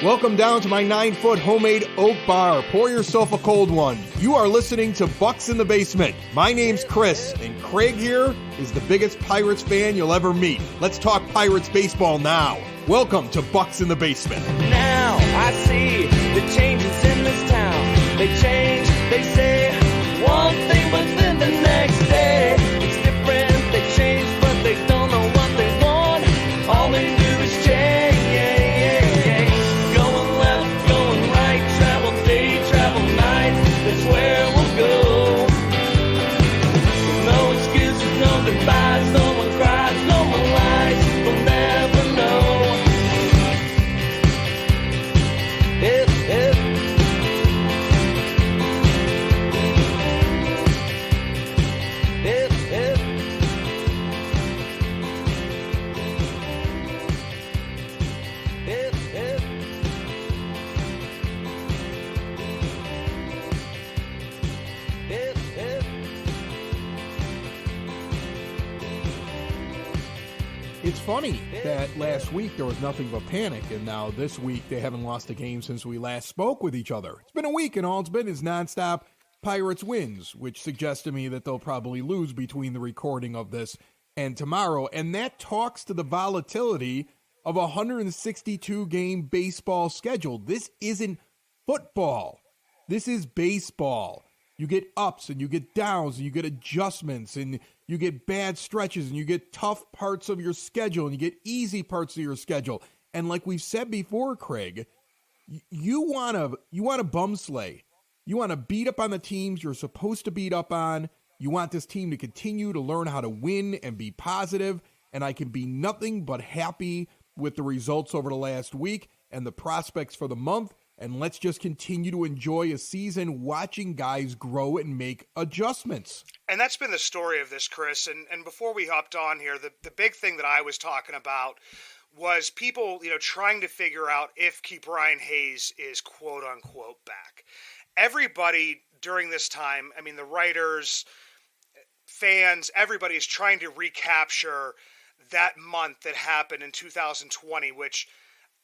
Welcome down to my 9-foot homemade oak bar. Pour yourself a cold one. You are listening to Bucs in the Basement. My name's Chris, and Craig here is the biggest Pirates fan you'll ever meet. Let's talk Pirates baseball now. Welcome to Bucs in the Basement. Now I see the changes in this town. They change, they say one thing, but then the next day it's different. They change, but they don't know what they want. All they do is change. Going left, going right, travel day, travel night. That's where we'll go. No excuses, no goodbyes, no one cries, no one lies. We'll never know. It's funny that last week there was nothing but panic, and now this week they haven't lost a game since we last spoke with each other. It's been a week, and all it's been is nonstop Pirates wins, which suggests to me that they'll probably lose between the recording of this and tomorrow. And that talks to the volatility of a 162-game baseball schedule. This isn't football. This is baseball. You get ups and you get downs and you get adjustments and you get bad stretches and you get tough parts of your schedule and you get easy parts of your schedule. And like we've said before, Craig, you want to bum slay. You want to beat up on the teams you're supposed to beat up on. You want this team to continue to learn how to win and be positive. And I can be nothing but happy with the results over the last week and the prospects for the month. And let's just continue to enjoy a season watching guys grow and make adjustments. And that's been the story of this, Chris. And before we hopped on here, the big thing that I was talking about was people, trying to figure out if Ke'Bryan Hayes is quote unquote back. Everybody during this time, the writers, fans, everybody is trying to recapture that month that happened in 2020, which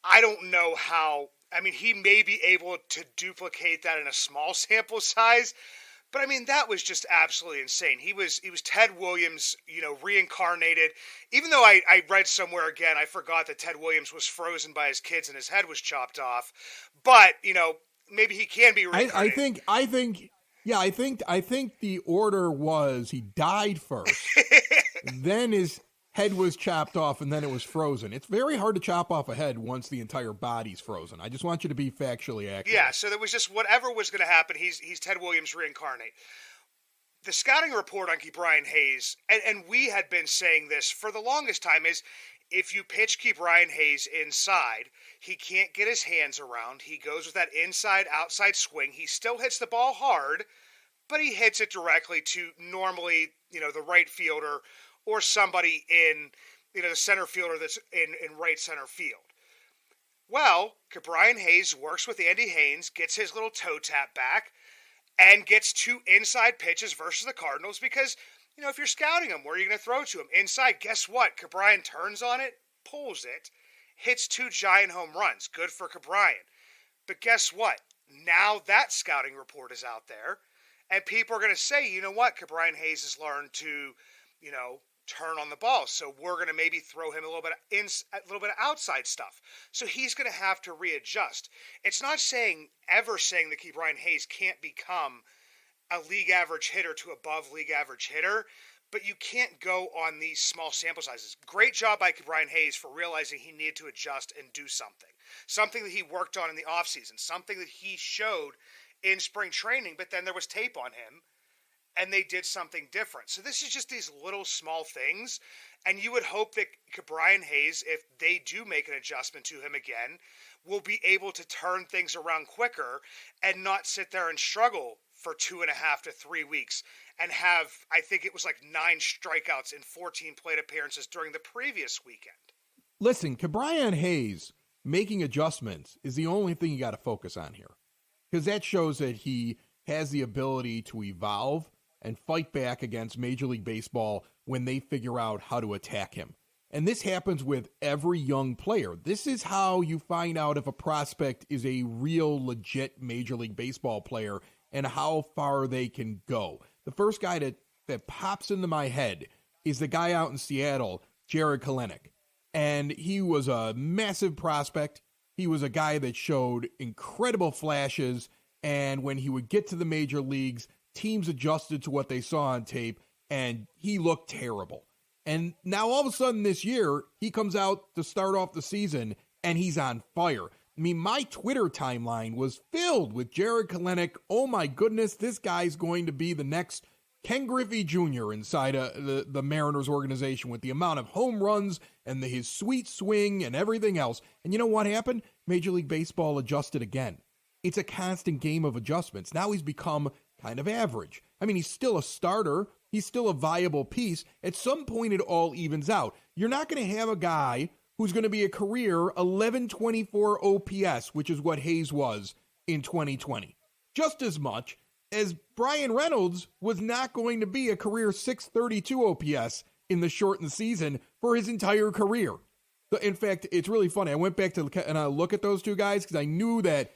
I don't know how. He may be able to duplicate that in a small sample size, but that was just absolutely insane. He was Ted Williams, reincarnated. Even though I read somewhere again, I forgot that Ted Williams was frozen by his kids and his head was chopped off. But maybe he can be reincarnated. I think the order was he died first, then his head was chopped off, and then it was frozen. It's very hard to chop off a head once the entire body's frozen. I just want you to be factually accurate. Yeah, so there was just whatever was going to happen, he's Ted Williams reincarnate. The scouting report on Ke'Bryan Hayes, and we had been saying this for the longest time, is if you pitch Ke'Bryan Hayes inside, he can't get his hands around. He goes with that inside-outside swing. He still hits the ball hard, but he hits it directly to normally, the right fielder or somebody in, the center fielder that's in right center field. Well, Ke'Bryan Hayes works with Endy, gets his little toe tap back, and gets two inside pitches versus the Cardinals because, if you're scouting him, where are you going to throw to him? Inside, guess what? Ke'Bryan turns on it, pulls it, hits two giant home runs. Good for Ke'Bryan. But guess what? Now that scouting report is out there, and people are going to say, you know what? Ke'Bryan Hayes has learned to, turn on the ball. So we're going to maybe throw him a little bit of outside stuff. So he's going to have to readjust. It's not saying that Ke'Bryan Hayes can't become a league average hitter to above league average hitter, but you can't go on these small sample sizes. Great job by Ke'Bryan Hayes for realizing he needed to adjust and do something. Something that he worked on in the offseason, something that he showed in spring training, but then there was tape on him and they did something different. So this is just these little small things, and you would hope that Ke'Bryan Hayes, if they do make an adjustment to him again, will be able to turn things around quicker and not sit there and struggle for 2.5 to 3 weeks and have, I think it was like 9 strikeouts in 14 plate appearances during the previous weekend. Listen, Ke'Bryan Hayes making adjustments is the only thing you got to focus on here, because that shows that he has the ability to evolve and fight back against Major League Baseball when they figure out how to attack him. And this happens with every young player. This is how you find out if a prospect is a real, legit Major League Baseball player and how far they can go. The first guy that pops into my head is the guy out in Seattle, Jared Kelenic. And he was a massive prospect. He was a guy that showed incredible flashes. And when he would get to the major leagues, teams adjusted to what they saw on tape, and he looked terrible. And now all of a sudden this year, he comes out to start off the season, and he's on fire. I mean, my Twitter timeline was filled with Jared Kelenic. Oh my goodness, this guy's going to be the next Ken Griffey Jr. inside the Mariners organization with the amount of home runs and his sweet swing and everything else. And you know what happened? Major League Baseball adjusted again. It's a constant game of adjustments. Now he's become kind of average. I mean, he's still a starter. He's still a viable piece. At some point, it all evens out. You're not going to have a guy who's going to be a career 1124 OPS, which is what Hayes was in 2020. Just as much as Brian Reynolds was not going to be a career 632 OPS in the shortened season for his entire career. In fact, it's really funny. I went back and I look at those two guys because I knew that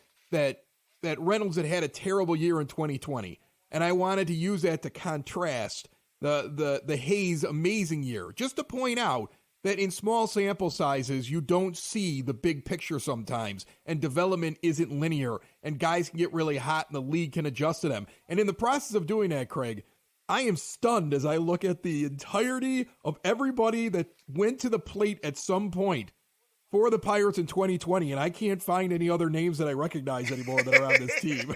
Reynolds had a terrible year in 2020, and I wanted to use that to contrast the Hayes amazing year, just to point out that in small sample sizes, you don't see the big picture sometimes, and development isn't linear, and guys can get really hot, and the league can adjust to them. And in the process of doing that, Craig, I am stunned as I look at the entirety of everybody that went to the plate at some point for the Pirates in 2020, and I can't find any other names that I recognize anymore that are on this team.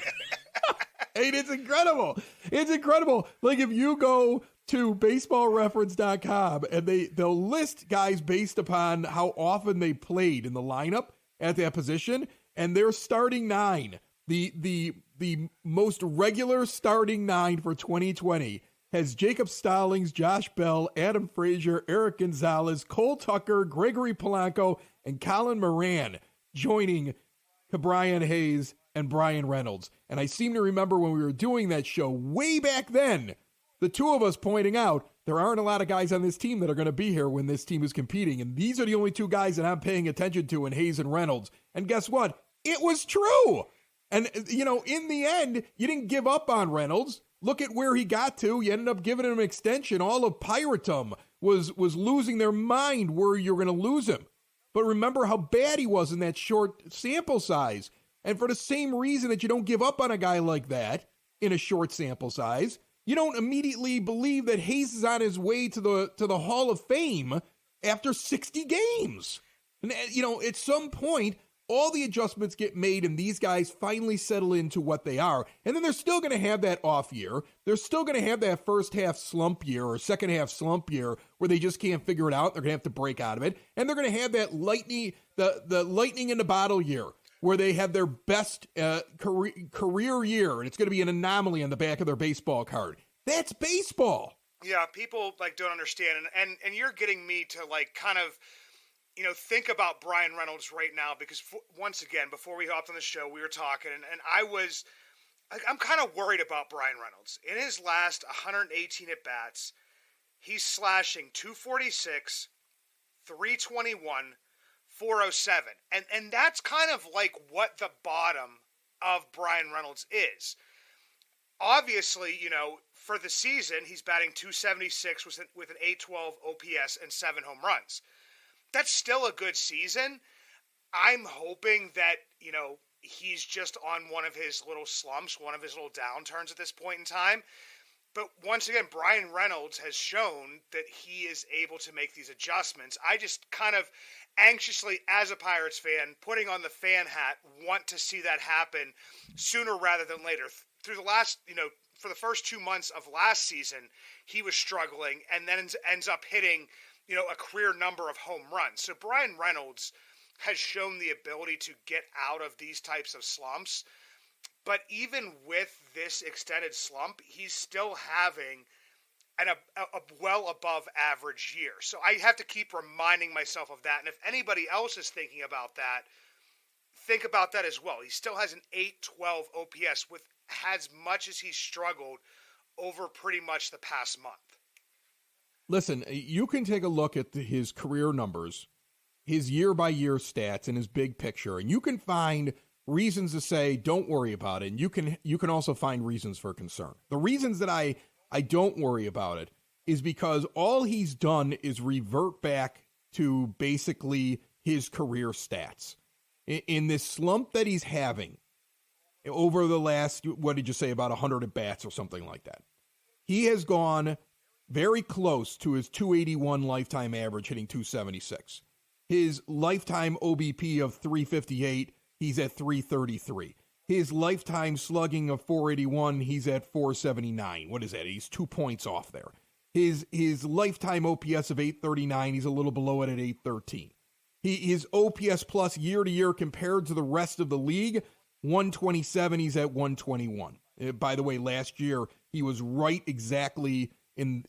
And it's incredible. It's incredible. Like, if you go to baseballreference.com and they'll list guys based upon how often they played in the lineup at that position, and their starting nine, the most regular starting nine for 2020 has Jacob Stallings, Josh Bell, Adam Frazier, Eric Gonzalez, Cole Tucker, Gregory Polanco, and Colin Moran joining Brian Hayes and Brian Reynolds. And I seem to remember when we were doing that show way back then, the two of us pointing out there aren't a lot of guys on this team that are going to be here when this team is competing. And these are the only two guys that I'm paying attention to in Hayes and Reynolds. And guess what? It was true. And, you know, in the end, you didn't give up on Reynolds. Look at where he got to. You ended up giving him an extension. All of Piratum was losing their mind where you're going to lose him. But remember how bad he was in that short sample size. And for the same reason that you don't give up on a guy like that in a short sample size, you don't immediately believe that Hayes is on his way to the Hall of Fame after 60 games. And, you know, at some point, all the adjustments get made and these guys finally settle into what they are. And then they're still going to have that off year. They're still going to have that first half slump year or second half slump year where they just can't figure it out. They're going to have to break out of it. And they're going to have that the lightning in the bottle year where they have their best career year. And it's going to be an anomaly on the back of their baseball card. That's baseball. Yeah, people don't understand. And you're getting me to kind of, think about Brian Reynolds right now, because once again, before we hopped on the show, we were talking, and I'm kind of worried about Brian Reynolds. In his last 118 at-bats, he's slashing 246, 321, 407. And that's kind of like what the bottom of Brian Reynolds is. Obviously, for the season, he's batting 276 with an 812 OPS and 7 home runs. That's still a good season. I'm hoping that, he's just on one of his little slumps, one of his little downturns at this point in time. But once again, Brian Reynolds has shown that he is able to make these adjustments. I just kind of anxiously, as a Pirates fan, putting on the fan hat, want to see that happen sooner rather than later. Through the last, for the first 2 months of last season, he was struggling and then ends up hitting a career number of home runs. So Brian Reynolds has shown the ability to get out of these types of slumps. But even with this extended slump, he's still having a well above average year. So I have to keep reminding myself of that. And if anybody else is thinking about that, think about that as well. He still has an 812 OPS with as much as he's struggled over pretty much the past month. Listen, you can take a look at his career numbers, his year-by-year stats, and his big picture, and you can find reasons to say, don't worry about it, and you can also find reasons for concern. The reasons that I don't worry about it is because all he's done is revert back to basically his career stats. In this slump that he's having over the last, what did you say, about 100 at-bats or something like that, he has gone very close to his 281 lifetime average, hitting 276. His lifetime OBP of 358, he's at 333. His lifetime slugging of 481, he's at 479. What is that? He's 2 points off there. His lifetime OPS of 839, he's a little below it at 813. His OPS plus year to year compared to the rest of the league, 127, he's at 121. By the way, last year, he was right exactly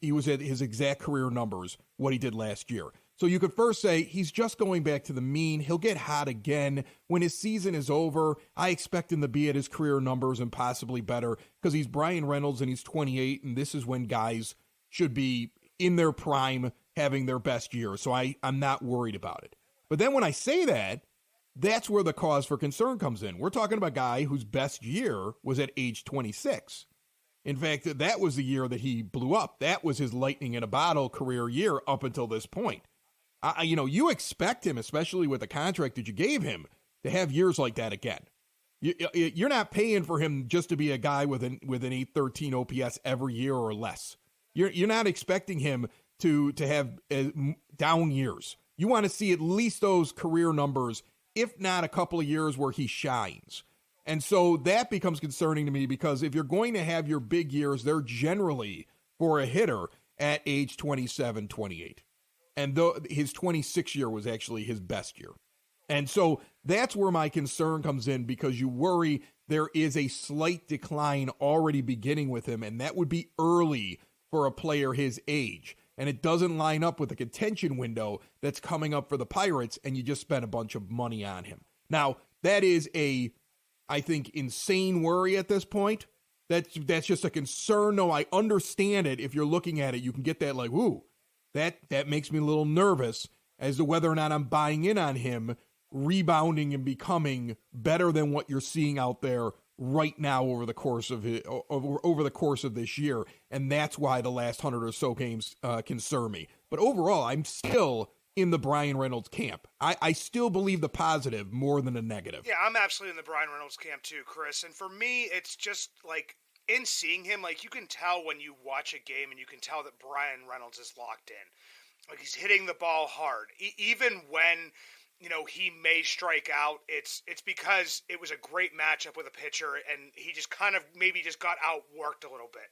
he was at his exact career numbers, what he did last year. So you could first say he's just going back to the mean. He'll get hot again. When his season is over, I expect him to be at his career numbers and possibly better because he's Brian Reynolds and he's 28, and this is when guys should be in their prime having their best year. So I'm not worried about it. But then when I say that, that's where the cause for concern comes in. We're talking about a guy whose best year was at age 26. In fact, that was the year that he blew up. That was his lightning in a bottle career year up until this point. You expect him, especially with the contract that you gave him, to have years like that again. You're not paying for him just to be a guy with an 813 OPS every year or less. You're not expecting him to have down years. You want to see at least those career numbers, if not a couple of years where he shines. And so that becomes concerning to me because if you're going to have your big years, they're generally for a hitter at age 27, 28. And his 26 year was actually his best year. And so that's where my concern comes in because you worry there is a slight decline already beginning with him, and that would be early for a player his age. And it doesn't line up with the contention window that's coming up for the Pirates, and you just spent a bunch of money on him. Now, that is I think, insane worry at this point. That's just a concern. No, I understand it. If you're looking at it, you can get that like, ooh, that makes me a little nervous as to whether or not I'm buying in on him rebounding and becoming better than what you're seeing out there right now over the course of this year. And that's why the last 100 or so games concern me. But overall, I'm still in the Brian Reynolds camp. I still believe the positive more than the negative. Yeah, I'm absolutely in the Brian Reynolds camp too, Chris. And for me, it's just like in seeing him, like you can tell when you watch a game and you can tell that Brian Reynolds is locked in. Like he's hitting the ball hard. Even when, he may strike out, it's because it was a great matchup with a pitcher and he just kind of maybe just got outworked a little bit.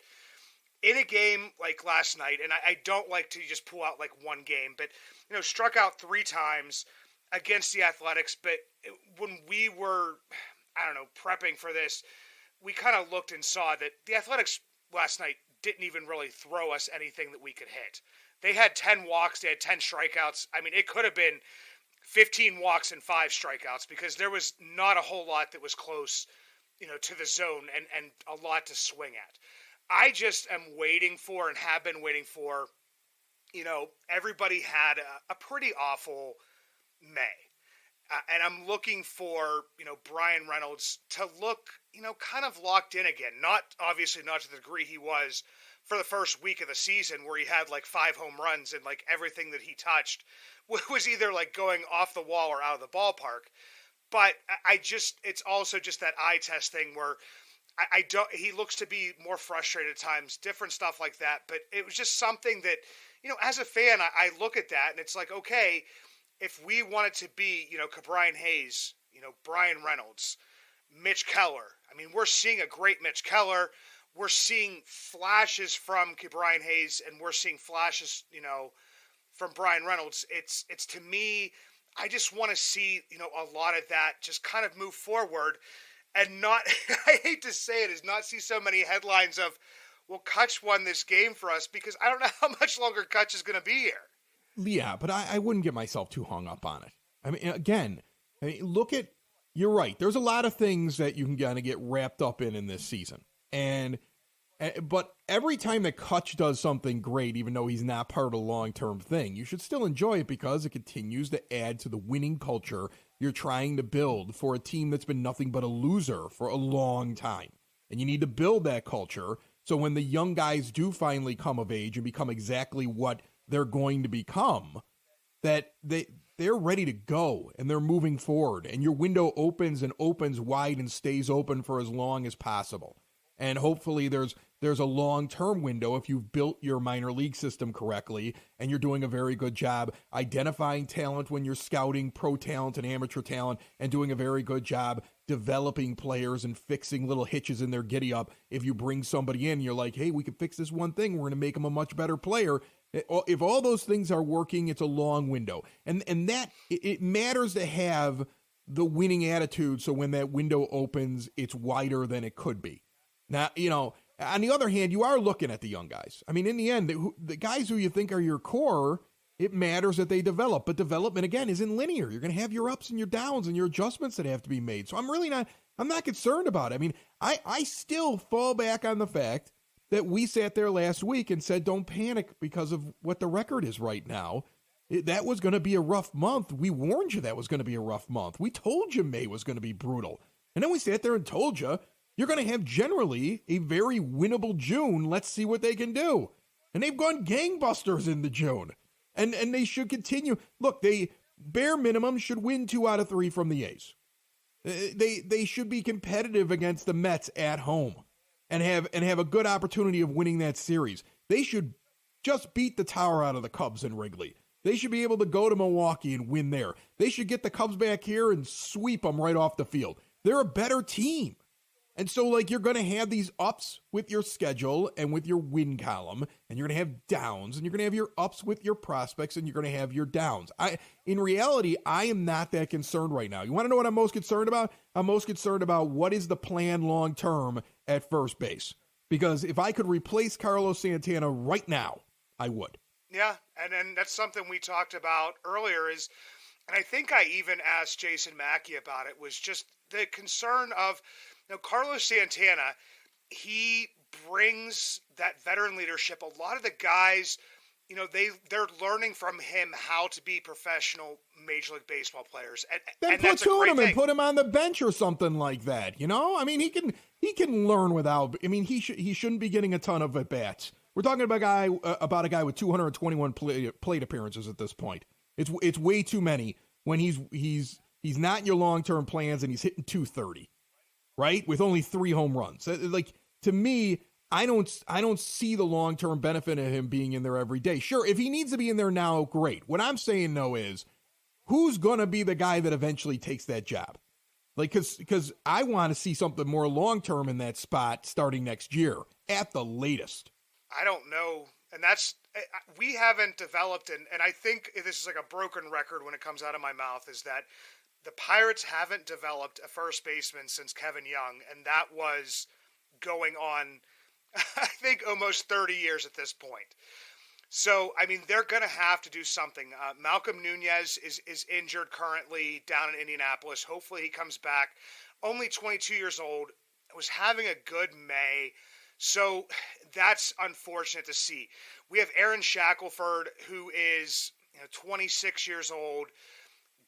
In a game like last night, and I don't like to just pull out like one game, but, struck out 3 times against the Athletics. But when we were, prepping for this, we kind of looked and saw that the Athletics last night didn't even really throw us anything that we could hit. They had 10 walks, they had 10 strikeouts. I mean, it could have been 15 walks and 5 strikeouts because there was not a whole lot that was close, to the zone and a lot to swing at. I just am waiting for and have been waiting for, everybody had a pretty awful May. And I'm looking for, Brian Reynolds to look, kind of locked in again. Obviously not to the degree he was for the first week of the season where he had like 5 home runs and like everything that he touched was either like going off the wall or out of the ballpark. But it's also just that eye test thing where he looks to be more frustrated at times, different stuff like that. But it was just something that, as a fan, I look at that and it's like, okay, if we wanted to be, Brian Hayes, Brian Reynolds, Mitch Keller. I mean, we're seeing a great Mitch Keller. We're seeing flashes from Brian Hayes and we're seeing flashes, from Brian Reynolds. It's to me, I just want to see, a lot of that just kind of move forward. And not, I hate to say it, is not see so many headlines of, well, Kutch won this game for us because I don't know how much longer Kutch is going to be here. Yeah, but I wouldn't get myself too hung up on it. I mean, again, you're right. There's a lot of things that you can kind of get wrapped up in this season. And But every time that Kutch does something great, even though he's not part of the long-term thing, you should still enjoy it because it continues to add to the winning culture you're trying to build for a team that's been nothing but a loser for a long time. And you need to build that culture so when the young guys do finally come of age and become exactly what they're going to become, that they're ready to go and they're moving forward. And your window opens and opens wide and stays open for as long as possible. And hopefully there's a long-term window if you've built your minor league system correctly and you're doing a very good job identifying talent when you're scouting pro talent and amateur talent and doing a very good job developing players and fixing little hitches in their giddy-up. If you bring somebody in, you're like, hey, we can fix this one thing. We're going to make them a much better player. If all those things are working, it's a long window. And that it matters to have the winning attitude so when that window opens, it's wider than it could be. Now, on the other hand, you are looking at the young guys. I mean, in the end, the guys who you think are your core, it matters that they develop. But development, again, isn't linear. You're going to have your ups and your downs and your adjustments that have to be made. So I'm not concerned about it. I mean, I still fall back on the fact that we sat there last week and said, don't panic because of what the record is right now. That was going to be a rough month. We warned you that was going to be a rough month. We told you May was going to be brutal. And then we sat there and told you, you're going to have generally a very winnable June. Let's see what they can do. And they've gone gangbusters into June. And they should continue. Look, they bare minimum should win 2 out of 3 from the A's. They should be competitive against the Mets at home and have a good opportunity of winning that series. They should just beat the tower out of the Cubs in Wrigley. They should be able to go to Milwaukee and win there. They should get the Cubs back here and sweep them right off the field. They're a better team. And so, you're going to have these ups with your schedule and with your win column, and you're going to have downs, and you're going to have your ups with your prospects, and you're going to have your downs. In reality, I am not that concerned right now. You want to know what I'm most concerned about? I'm most concerned about what is the plan long-term at first base. Because if I could replace Carlos Santana right now, I would. Yeah, and that's something we talked about earlier and I think I even asked Jason Mackey about it, was just the concern of, Carlos Santana, he brings that veteran leadership. A lot of the guys, they're learning from him how to be professional Major League Baseball players. And that's a great him thing. And put him on the bench or something like that. I mean, he can learn without. I mean, he shouldn't be getting a ton of at bats. We're talking about a guy with 221 plate appearances at this point. It's way too many when he's not in your long-term plans and he's hitting 230. Right? With only 3 home runs. To me, I don't see the long-term benefit of him being in there every day. Sure, if he needs to be in there now, great. What I'm saying, though, is who's going to be the guy that eventually takes that job? Because I want to see something more long-term in that spot starting next year at the latest. I don't know. And we haven't developed, and I think this is like a broken record when it comes out of my mouth, is that the Pirates haven't developed a first baseman since Kevin Young, and that was going on, I think, almost 30 years at this point. So, I mean, they're going to have to do something. Malcolm Nunez is injured currently down in Indianapolis. Hopefully he comes back. Only 22 years old. Was having a good May. So that's unfortunate to see. We have Aaron Shackelford, who is 26 years old.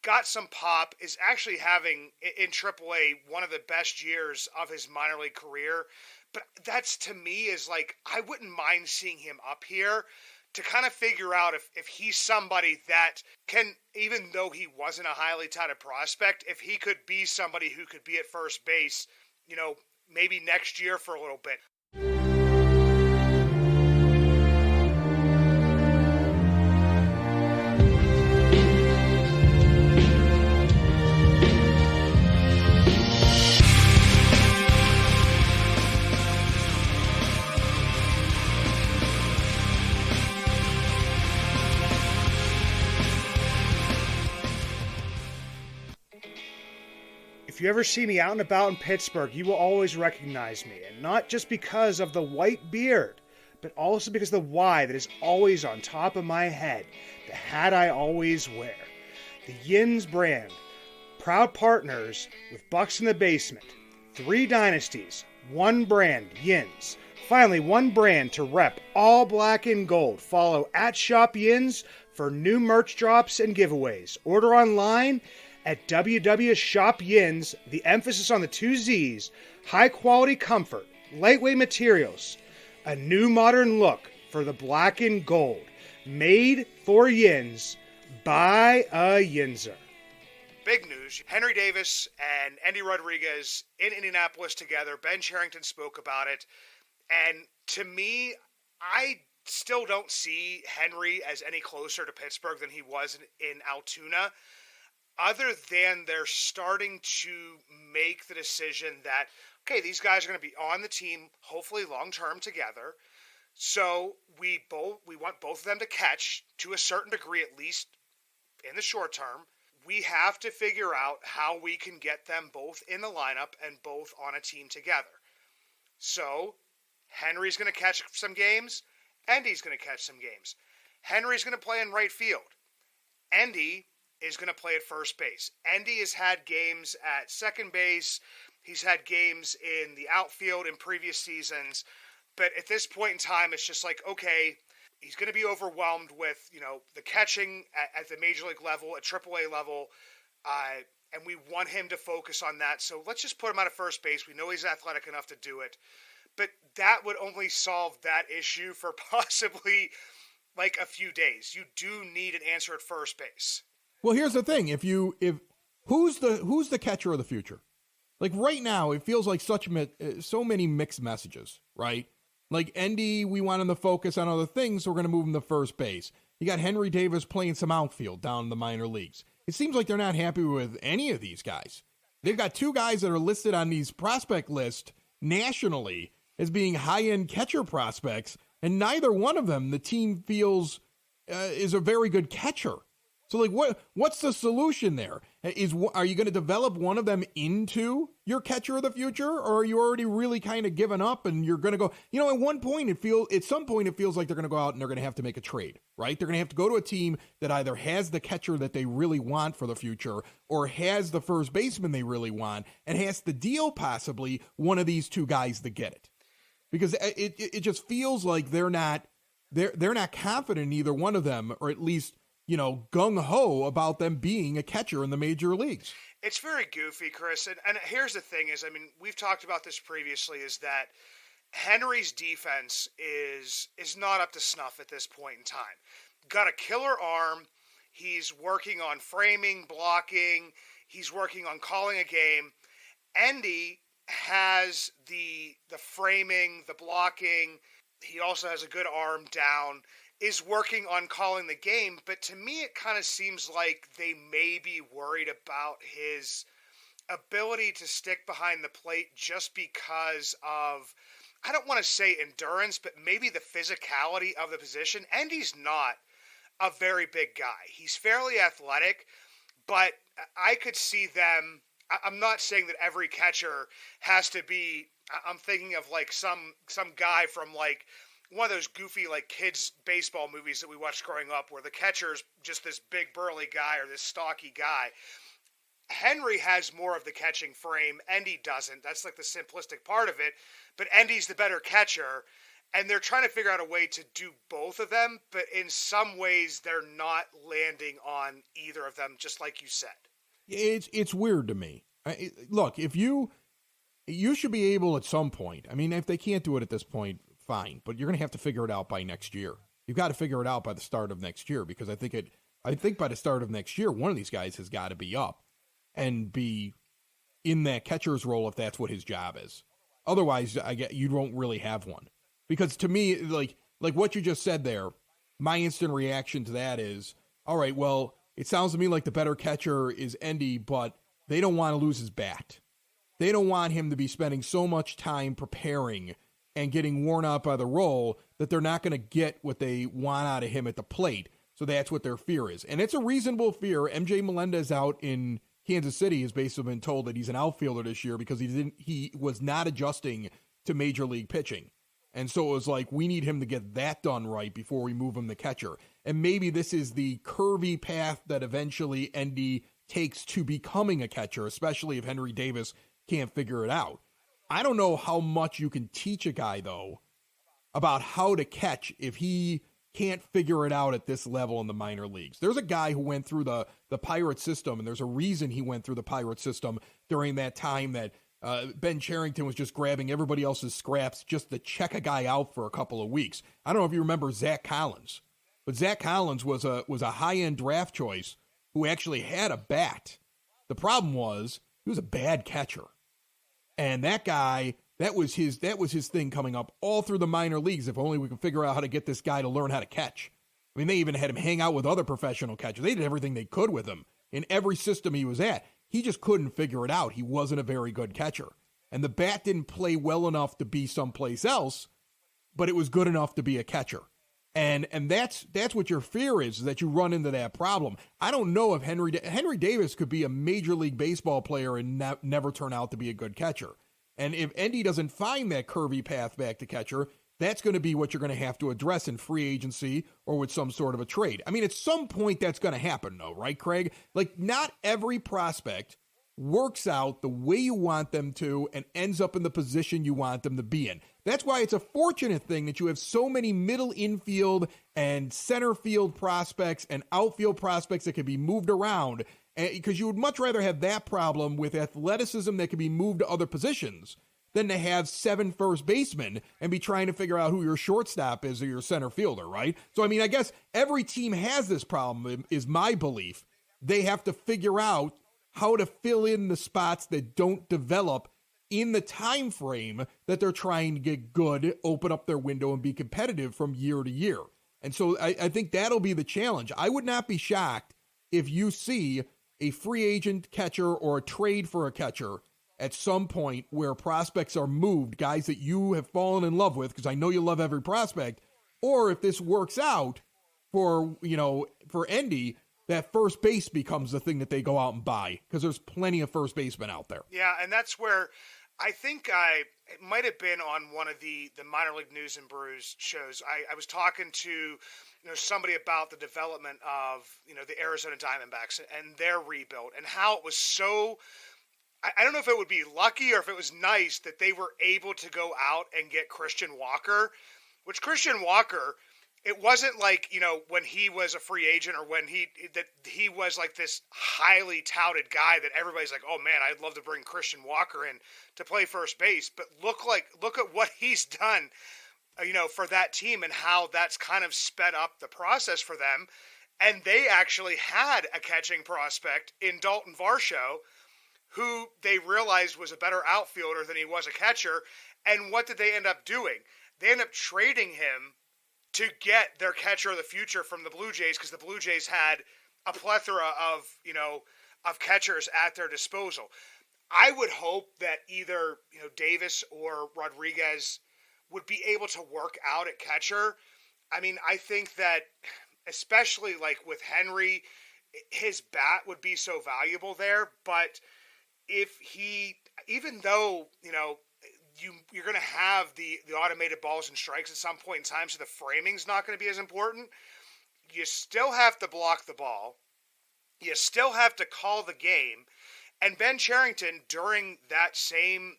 Got some pop, is actually having, in AAA, one of the best years of his minor league career. But that's, to me, is I wouldn't mind seeing him up here to kind of figure out if he's somebody that can, even though he wasn't a highly touted prospect, if he could be somebody who could be at first base, maybe next year for a little bit. If you ever see me out and about in Pittsburgh, you will always recognize me, and not just because of the white beard, but also because the Y that is always on top of my head, the hat I always wear. The Yins brand, proud partners with Bucs in the Basement. 3 dynasties, 1 brand, Yins. Finally, one brand to rep all black and gold. Follow at Shop Yins for new merch drops and giveaways. Order online at www.shopyins, the emphasis on the 2 Z's, high quality comfort, lightweight materials, a new modern look for the black and gold. Made for Yins by a Yinzer. Big news. Henry Davis and Endy Rodriguez in Indianapolis together. Ben Cherington spoke about it. And to me, I still don't see Henry as any closer to Pittsburgh than he was in Altoona, other than they're starting to make the decision that, okay, these guys are going to be on the team, hopefully long-term together. So we want both of them to catch to a certain degree, at least in the short term. We have to figure out how we can get them both in the lineup and both on a team together. So Henry's going to catch some games. Endy's going to catch some games. Henry's going to play in right field. Endy is going to play at first base. Endy has had games at second base. He's had games in the outfield in previous seasons. But at this point in time, it's just like, okay, he's going to be overwhelmed with, the catching at the major league level, at AAA level, and we want him to focus on that. So let's just put him out of first base. We know he's athletic enough to do it. But that would only solve that issue for possibly like a few days. You do need an answer at first base. Well, here's the thing: who's the catcher of the future? Like right now, it feels like so many mixed messages, right? Like Endy, we want him to focus on other things, so we're going to move him to first base. You got Henry Davis playing some outfield down in the minor leagues. It seems like they're not happy with any of these guys. They've got 2 guys that are listed on these prospect list nationally as being high-end catcher prospects, and neither one of them the team feels is a very good catcher. So, like, what's the solution there? Are you going to develop one of them into your catcher of the future, or are you already really kind of given up and you're going to go? At some point it feels like they're going to go out and they're going to have to make a trade, right? They're going to have to go to a team that either has the catcher that they really want for the future, or has the first baseman they really want, and has to deal possibly one of these 2 guys to get it, because it just feels like they're not confident in either one of them, or at least, gung-ho about them being a catcher in the major leagues. It's very goofy, Chris. And here's the thing is, we've talked about this previously, is that Henry's defense is not up to snuff at this point in time. Got a killer arm. He's working on framing, blocking. He's working on calling a game. Endy has the framing, the blocking. He also has a good arm down, is working on calling the game, but to me it kind of seems like they may be worried about his ability to stick behind the plate just because of, I don't want to say endurance, but maybe the physicality of the position. Endy's not a very big guy. He's fairly athletic, but I could see them, I'm not saying that every catcher has to be, I'm thinking of like some guy from like one of those goofy like kids baseball movies that we watched growing up where the catcher's just this big burly guy or this stocky guy. Henry has more of the catching frame. Endy doesn't. That's like the simplistic part of it. But Endy's the better catcher, and they're trying to figure out a way to do both of them, but in some ways they're not landing on either of them, just like you said. It's weird to me. Look, if you should be able at some point, if they can't do it at this point, fine, but you're going to have to figure it out by next year. You've got to figure it out by the start of next year, because I think by the start of next year, one of these guys has got to be up and be in that catcher's role if that's what his job is. Otherwise, you don't really have one. Because to me, like what you just said there, my instant reaction to that is, all right, well, it sounds to me like the better catcher is Endy, but they don't want to lose his bat. They don't want him to be spending so much time preparing and getting worn out by the role that they're not going to get what they want out of him at the plate. So that's what their fear is. And it's a reasonable fear. MJ Melendez out in Kansas City has basically been told that he's an outfielder this year because he was not adjusting to major league pitching. And so it was like, we need him to get that done right before we move him to catcher. And maybe this is the curvy path that eventually Endy takes to becoming a catcher, especially if Henry Davis can't figure it out. I don't know how much you can teach a guy, though, about how to catch if he can't figure it out at this level in the minor leagues. There's a guy who went through the Pirate system, and there's a reason he went through the Pirate system during that time that Ben Cherington was just grabbing everybody else's scraps just to check a guy out for a couple of weeks. I don't know if you remember Zach Collins, but Zach Collins was a high-end draft choice who actually had a bat. The problem was he was a bad catcher. And that guy, that was his thing coming up all through the minor leagues. If only we can figure out how to get this guy to learn how to catch. I mean, they even had him hang out with other professional catchers. They did everything they could with him in every system he was at. He just couldn't figure it out. He wasn't a very good catcher. And the bat didn't play well enough to be someplace else, but it was good enough to be a catcher. And that's what your fear is that you run into that problem. I don't know if Henry Davis could be a Major League Baseball player and never turn out to be a good catcher. And if Endy doesn't find that curvy path back to catcher, that's going to be what you're going to have to address in free agency or with some sort of a trade. I mean, at some point that's going to happen though, right, Craig? Like, not every prospect works out the way you want them to and ends up in the position you want them to be in. That's why it's a fortunate thing that you have so many middle infield and center field prospects and outfield prospects that can be moved around, because you would much rather have that problem with athleticism that can be moved to other positions than to have 7 first basemen and be trying to figure out who your shortstop is or your center fielder, right? So, I mean, I guess every team has this problem, is my belief. They have to figure out how to fill in the spots that don't develop in the time frame that they're trying to get good, open up their window, and be competitive from year to year. And so I think that'll be the challenge. I would not be shocked if you see a free agent catcher or a trade for a catcher at some point where prospects are moved, guys that you have fallen in love with, because I know you love every prospect, or if this works out for Endy, that first base becomes the thing that they go out and buy, because there's plenty of first basemen out there. Yeah, and that's where I think it might have been on one of the minor league news and brews shows. I was talking to somebody about the development of the Arizona Diamondbacks and their rebuild, and how it was so. I don't know if it would be lucky or if it was nice that they were able to go out and get Christian Walker, which Christian Walker. It wasn't like, when he was a free agent or when he was like this highly touted guy that everybody's like, oh man, I'd love to bring Christian Walker in to play first base. But look at what he's done, for that team and how that's kind of sped up the process for them. And they actually had a catching prospect in Dalton Varsho, who they realized was a better outfielder than he was a catcher. And what did they end up doing? They ended up trading him to get their catcher of the future from the Blue Jays, because the Blue Jays had a plethora of catchers at their disposal. I would hope that either Davis or Rodriguez would be able to work out at catcher. I mean, I think that especially like with Henry, his bat would be so valuable there. But if he, even though you're going to have the automated balls and strikes at some point in time, so the framing's not going to be as important. You still have to block the ball. You still have to call the game. And Ben Cherington, during that same,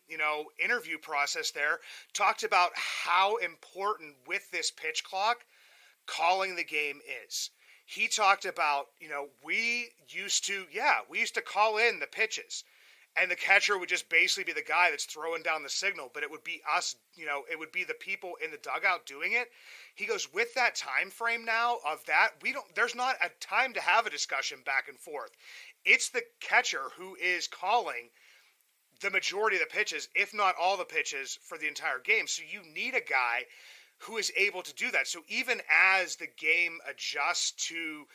interview process there, talked about how important with this pitch clock, calling the game is. He talked about, we used to call in the pitches. And the catcher would just basically be the guy that's throwing down the signal, but it would be us, it would be the people in the dugout doing it. He goes, with that time frame now of that, there's not a time to have a discussion back and forth. It's the catcher who is calling the majority of the pitches, if not all the pitches, for the entire game. So you need a guy who is able to do that. So even as the game adjusts to,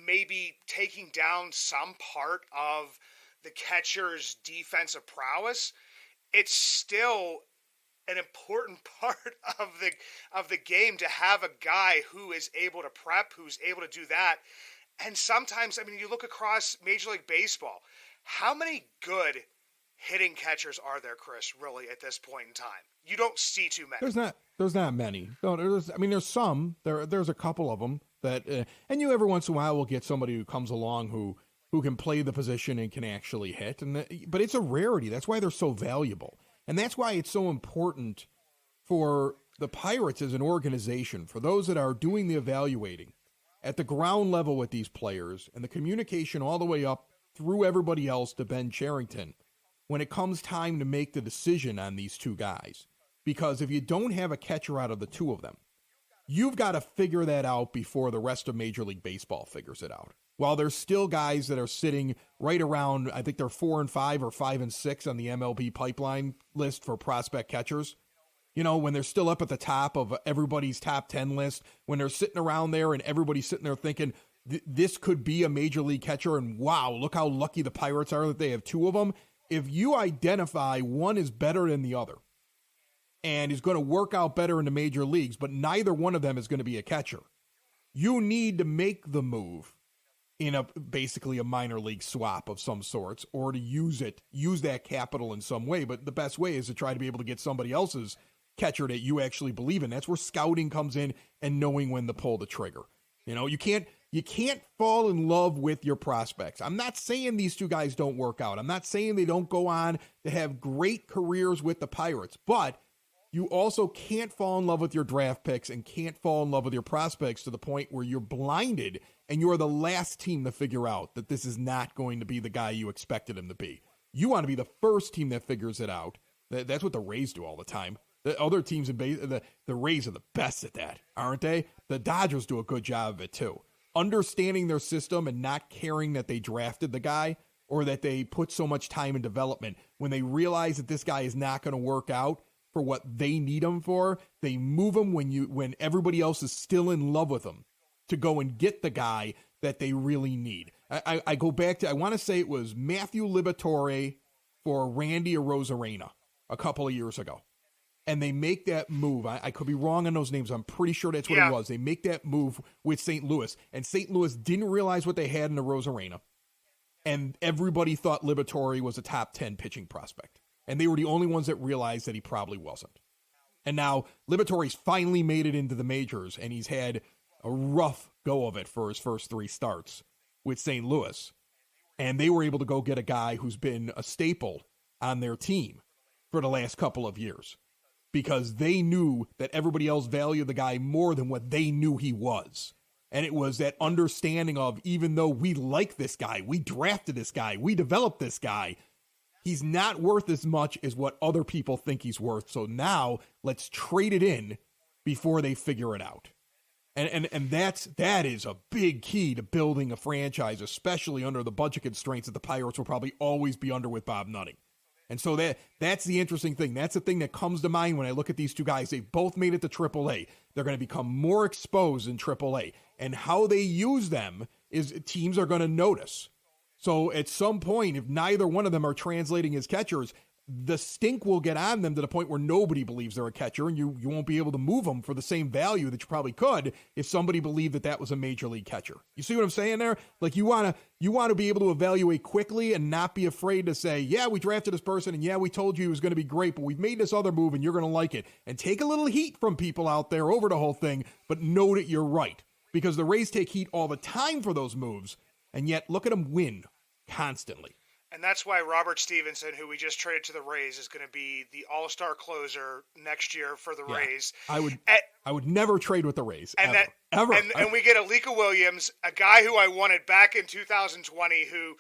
maybe taking down some part of the catcher's defensive prowess, it's still an important part of the game to have a guy who is able to prep, who's able to do that. And sometimes, I mean, you look across Major League Baseball, how many good hitting catchers are there, Chris, really, at this point in time? You don't see too many. There's not many. No, there's some. There's a couple of them that, and every once in a while will get somebody who comes along who can play the position and can actually hit. But it's a rarity. That's why they're so valuable. And that's why it's so important for the Pirates as an organization, for those that are doing the evaluating at the ground level with these players and the communication all the way up through everybody else to Ben Cherington, when it comes time to make the decision on these two guys. Because if you don't have a catcher out of the two of them, you've got to figure that out before the rest of Major League Baseball figures it out. While there's still guys that are sitting right around, I think they're 4 and 5 or 5 and 6 on the MLB pipeline list for prospect catchers. You know, when they're still up at the top of everybody's top 10 list, when they're sitting around there and everybody's sitting there thinking, this could be a major league catcher, and wow, look how lucky the Pirates are that they have two of them. If you identify one is better than the other and is going to work out better in the major leagues, but neither one of them is going to be a catcher, you need to make the move in basically a minor league swap of some sorts, or to use that capital in some way. But the best way is to try to be able to get somebody else's catcher that you actually believe in. That's where scouting comes in and knowing when to pull the trigger. You know, you can't fall in love with your prospects. I'm not saying these two guys don't work out. I'm not saying they don't go on to have great careers with the Pirates, but you also can't fall in love with your draft picks and can't fall in love with your prospects to the point where you're blinded and you're the last team to figure out that this is not going to be the guy you expected him to be. You want to be the first team that figures it out. That's what the Rays do all the time. The other teams in the Rays are the best at that, aren't they? The Dodgers do a good job of it too. Understanding their system and not caring that they drafted the guy or that they put so much time in development. When they realize that this guy is not going to work out for what they need him for, they move him when everybody else is still in love with him to go and get the guy that they really need. I go back to, I want to say it was Matthew Liberatore for Randy Arozarena a couple of years ago. And they make that move. I could be wrong on those names. I'm pretty sure that's what it was. They make that move with St. Louis. And St. Louis didn't realize what they had in the Arozarena. And everybody thought Liberatore was a top 10 pitching prospect. And they were the only ones that realized that he probably wasn't. And now Liberatore's finally made it into the majors, and he's had a rough go of it for his first 3 starts with St. Louis. And they were able to go get a guy who's been a staple on their team for the last couple of years, because they knew that everybody else valued the guy more than what they knew he was. And it was that understanding of, even though we like this guy, we drafted this guy, we developed this guy, he's not worth as much as what other people think he's worth. So now let's trade it in before they figure it out. And that is a big key to building a franchise, especially under the budget constraints that the Pirates will probably always be under with Bob Nutting. And so that's the interesting thing. That's the thing that comes to mind when I look at these two guys. They've both made it to AAA. They're going to become more exposed in AAA. And how they use them is teams are going to notice. So at some point, if neither one of them are translating as catchers, the stink will get on them to the point where nobody believes they're a catcher, and you won't be able to move them for the same value that you probably could if somebody believed that was a major league catcher. You see what I'm saying there? Like, you want to be able to evaluate quickly and not be afraid to say, yeah, we drafted this person, and yeah, we told you he was going to be great, but we've made this other move and you're going to like it. And take a little heat from people out there over the whole thing, but know that you're right. Because the Rays take heat all the time for those moves, and yet look at them win constantly. And that's why Robert Stevenson, who we just traded to the Rays, is going to be the all-star closer next year for the Rays. I would never trade with the Rays, and ever. And we get Alika Williams, a guy who I wanted back in 2020, who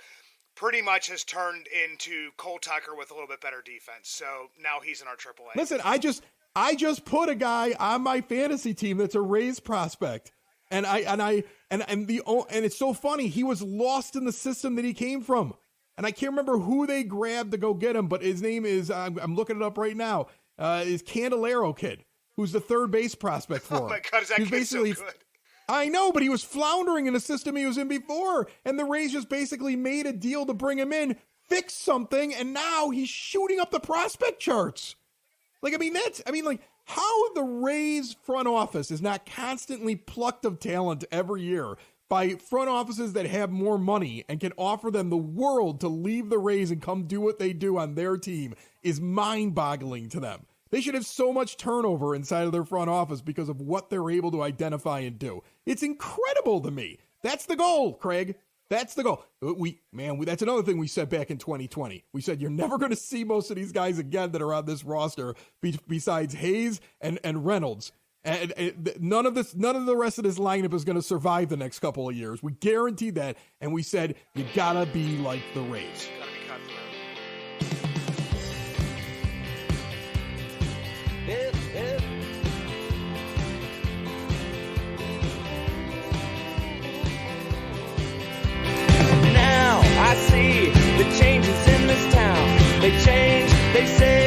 pretty much has turned into Cole Tucker with a little bit better defense. So now he's in our AAA. Listen, I just put a guy on my fantasy team that's a Rays prospect. And it's so funny. He was lost in the system that he came from. And I can't remember who they grabbed to go get him, but his name is, I'm looking it up right now, is Candelero kid, who's the third base prospect for him. Oh my God, is that kid so good? I know, but he was floundering in the system he was in before. And the Rays just basically made a deal to bring him in, fix something, and now he's shooting up the prospect charts. How the Rays front office is not constantly plucked of talent every year by front offices that have more money and can offer them the world to leave the Rays and come do what they do on their team is mind-boggling to them. They should have so much turnover inside of their front office because of what they're able to identify and do. It's incredible to me. That's the goal, Craig. That's the goal. That's another thing we said back in 2020. We said you're never going to see most of these guys again that are on this roster besides Hayes and Reynolds. And none of the rest of this lineup is going to survive the next couple of years. We guaranteed that, and we said you gotta be like the Rays. Gotta be cutthroat. Now I see the changes in this town. They change, they say